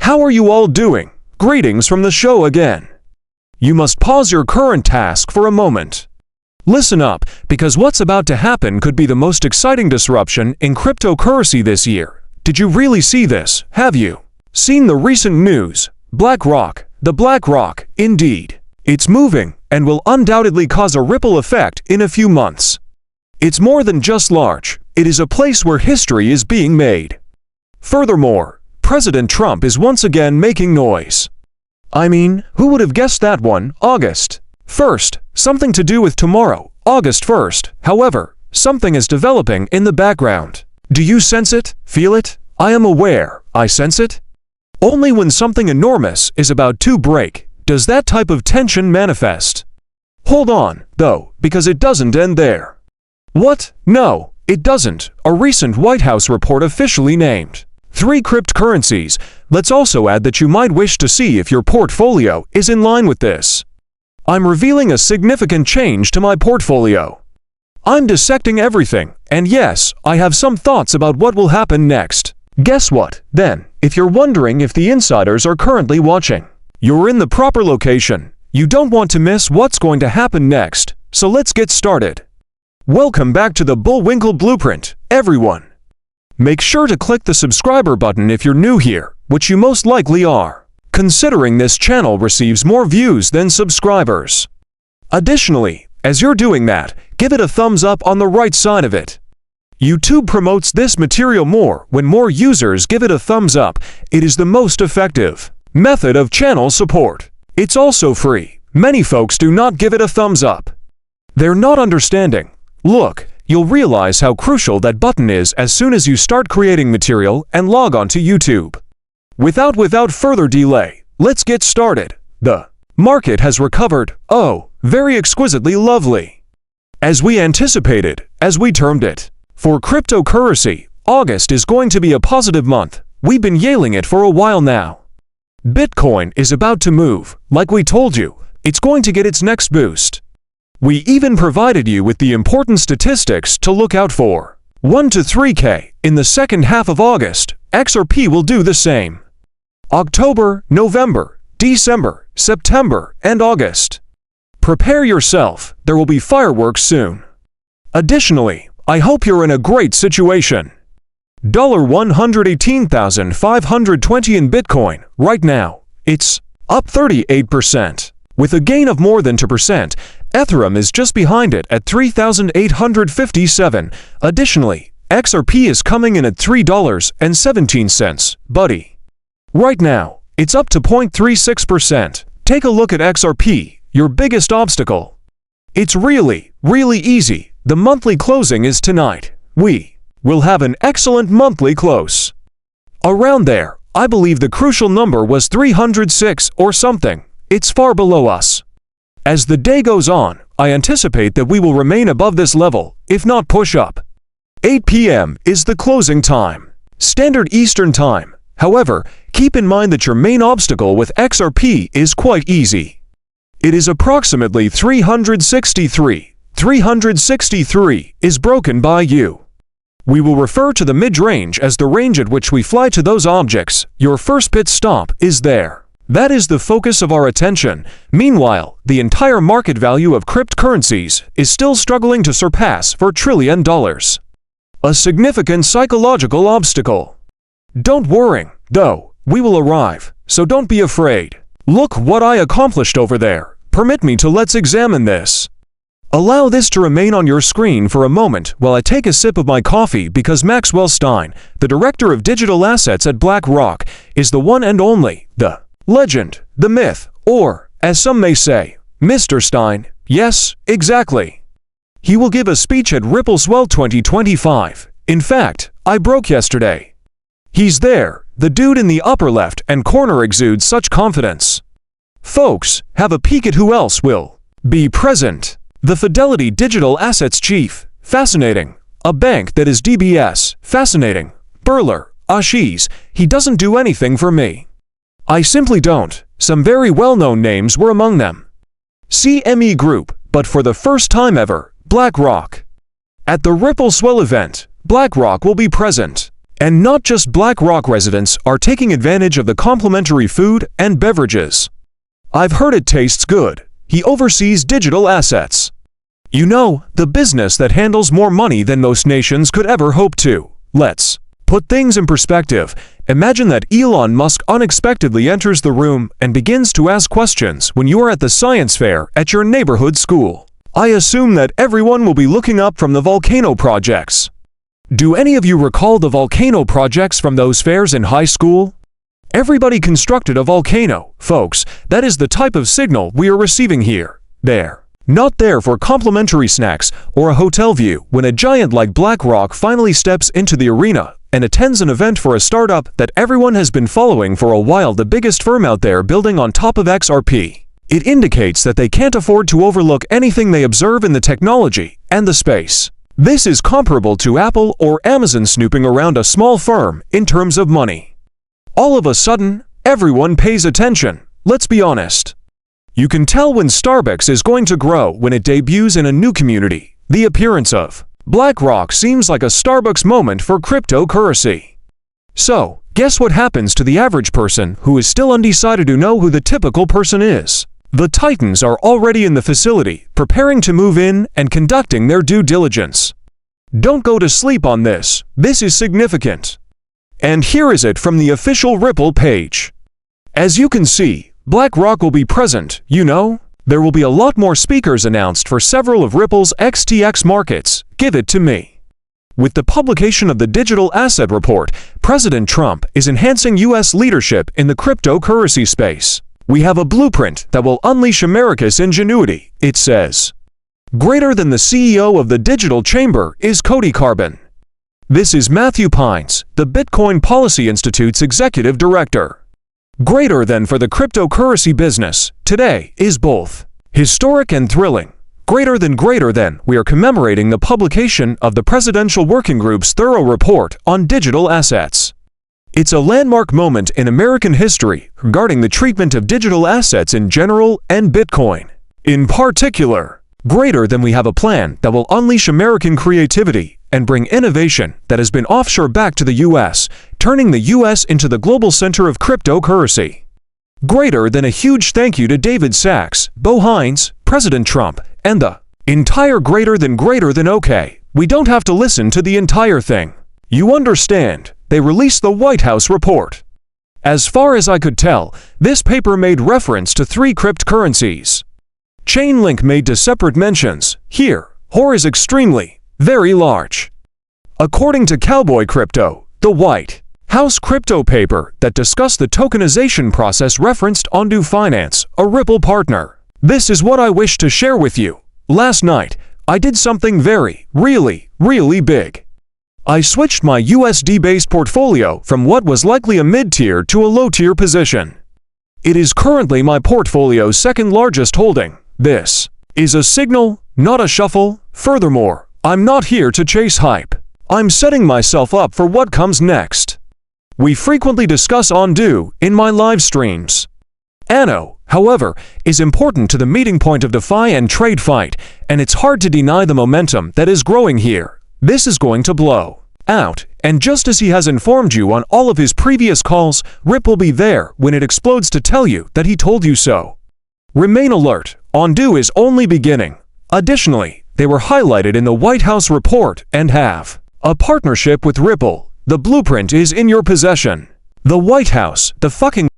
How are you all doing? Greetings from the show again. You must pause your current task for a moment. Listen up, because what's about to happen could be the most exciting disruption in cryptocurrency this year. Did you really see this? Have you seen the recent news? BlackRock, the BlackRock, indeed. It's moving and will undoubtedly cause a ripple effect in a few months. It's more than just large. It is a place where history is being made. Furthermore, President Trump is once again making noise. I mean, who would have guessed that one? August 1st, something to do with tomorrow, August 1st. However, something is developing in the background. Do you sense it? Feel it? I am aware. I sense it. Only when something enormous is about to break does that type of tension manifest. Hold on, though, because it doesn't end there. What? No, it doesn't. A recent White House report officially named 3 cryptocurrencies. Let's also add that you might wish to see if your portfolio is in line with this. I'm revealing a significant change to my portfolio. I'm dissecting everything, and yes, I have some thoughts about what will happen next. Guess what, then, if you're wondering if the insiders are currently watching? You're in the proper location. You don't want to miss what's going to happen next, so let's get started. Welcome back to the Bullwinkle Blueprint, everyone. Make sure to click the subscriber button if you're new here, which you most likely are, considering this channel receives more views than subscribers. Additionally, as you're doing that, give it a thumbs up on the right side of it. YouTube promotes this material more when more users give it a thumbs up. It is the most effective method of channel support. It's also free. Many folks do not give it a thumbs up. They're not understanding. Look, you'll realize how crucial that button is as soon as you start creating material and log on to YouTube. Without further delay, let's get started. The market has recovered, oh, very exquisitely lovely. As we anticipated, as we termed it. For cryptocurrency, August is going to be a positive month. We've been yelling it for a while now. Bitcoin is about to move. Like we told you, it's going to get its next boost. We even provided you with the important statistics to look out for. 1 to 3K in the second half of August. XRP will do the same. October, November, December, September, and August. Prepare yourself. There will be fireworks soon. Additionally, I hope you're in a great situation. $118,520 in Bitcoin right now. It's up 38%. With a gain of more than 2%, Ethereum is just behind it at $3,857. Additionally, XRP is coming in at $3.17, buddy. Right now, it's up to 0.36%. Take a look at XRP, your biggest obstacle. It's really easy. The monthly closing is tonight. We will have an excellent monthly close. Around there, I believe the crucial number was 306 or something. It's far below us. As the day goes on, I anticipate that we will remain above this level, if not push up. 8 p.m. is the closing time. Standard Eastern Time. However, keep in mind that your main obstacle with XRP is quite easy. It is approximately 363. 363 is broken by you. We will refer to the mid-range as the range at which we fly to those objects. Your first pit stop is there. That is the focus of our attention. Meanwhile, the entire market value of cryptocurrencies is still struggling to surpass $4 trillion. A significant psychological obstacle. Don't worry, though, we will arrive, so don't be afraid. Look what I accomplished over there. Permit me to let's examine this. Allow this to remain on your screen for a moment while I take a sip of my coffee, because Maxwell Stein, the director of digital assets at BlackRock, is the one and only, the legend, the myth, or, as some may say, Mr. Stein. Yes, exactly. He will give a speech at XRPSEC 2025. In fact, I broke yesterday. He's there. The dude in the upper left and corner exudes such confidence. Folks, have a peek at who else will be present. The Fidelity Digital Assets Chief. Fascinating. A bank that is DBS. Fascinating. 𝗙𝗶𝗹. He doesn't do anything for me. I simply don't. Some very well-known names were among them. CME Group, but for the first time ever, BlackRock. At the XRPSEC event, BlackRock will be present. And not just BlackRock residents are taking advantage of the complimentary food and beverages. I've heard it tastes good. He oversees digital assets. You know, the business that handles more money than most nations could ever hope to. Let's put things in perspective. Imagine that Elon Musk unexpectedly enters the room and begins to ask questions when you are at the science fair at your neighborhood school. I assume that everyone will be looking up from the volcano projects. Do any of you recall the volcano projects from those fairs in high school? Everybody constructed a volcano, folks. That is the type of signal we are receiving here. There. Not there for complimentary snacks or a hotel view when a giant like BlackRock finally steps into the arena and attends an event for a startup that everyone has been following for a while, the biggest firm out there building on top of XRP. It indicates that they can't afford to overlook anything they observe in the technology and the space. This is comparable to Apple or Amazon snooping around a small firm in terms of money. All of a sudden, everyone pays attention. Let's be honest. You can tell when Starbucks is going to grow when it debuts in a new community. The appearance of BlackRock seems like a Starbucks moment for cryptocurrency. So, guess what happens to the average person who is still undecided to know who the typical person is? The titans are already in the facility, preparing to move in and conducting their due diligence. Don't go to sleep on this. This is significant. And here is it from the official Ripple page. As you can see, BlackRock will be present, you know? There will be a lot more speakers announced for several of Ripple's XTX markets. Give it to me. With the publication of the Digital Asset Report, President Trump is enhancing U.S. leadership in the cryptocurrency space. We have a blueprint that will unleash America's ingenuity, it says. Greater than the CEO of the Digital Chamber is 𝗙𝗶𝗶. This is Matthew Pines, the Bitcoin Policy Institute's executive director. Greater than for the cryptocurrency business, today is both historic and thrilling. Greater than, we are commemorating the publication of the Presidential Working Group's thorough report on digital assets. It's a landmark moment in American history regarding the treatment of digital assets in general and Bitcoin in particular. Greater than, we have a plan that will unleash American creativity and bring innovation that has been offshore back to the U.S., turning the U.S. into the global center of cryptocurrency. Greater than, a huge thank you to David Sacks, Bo Hines, President Trump, and the entire greater than. Okay, we don't have to listen to the entire thing. You understand, they released the White House report. As far as I could tell, this paper made reference to 3 cryptocurrencies. Chainlink made 2 separate mentions. Here, HOR is extremely, very large. According to Cowboy Crypto, the White House crypto paper that discussed the tokenization process referenced Ondu Finance, a Ripple partner. This is what I wish to share with you. Last night, I did something really big. I switched my USD-based portfolio from what was likely a mid-tier to a low-tier position. It is currently my portfolio's second largest holding. This is a signal, not a shuffle. Furthermore, I'm not here to chase hype. I'm setting myself up for what comes next. We frequently discuss Ondu in my live streams. Anno, however, is important to the meeting point of DeFi and TradeFight, and it's hard to deny the momentum that is growing here. This is going to blow out, and just as he has informed you on all of his previous calls, Rip will be there when it explodes to tell you that he told you so. Remain alert, Ondu is only beginning. Additionally, they were highlighted in the White House report and have a partnership with Ripple. The blueprint is in your possession. The White House, the fucking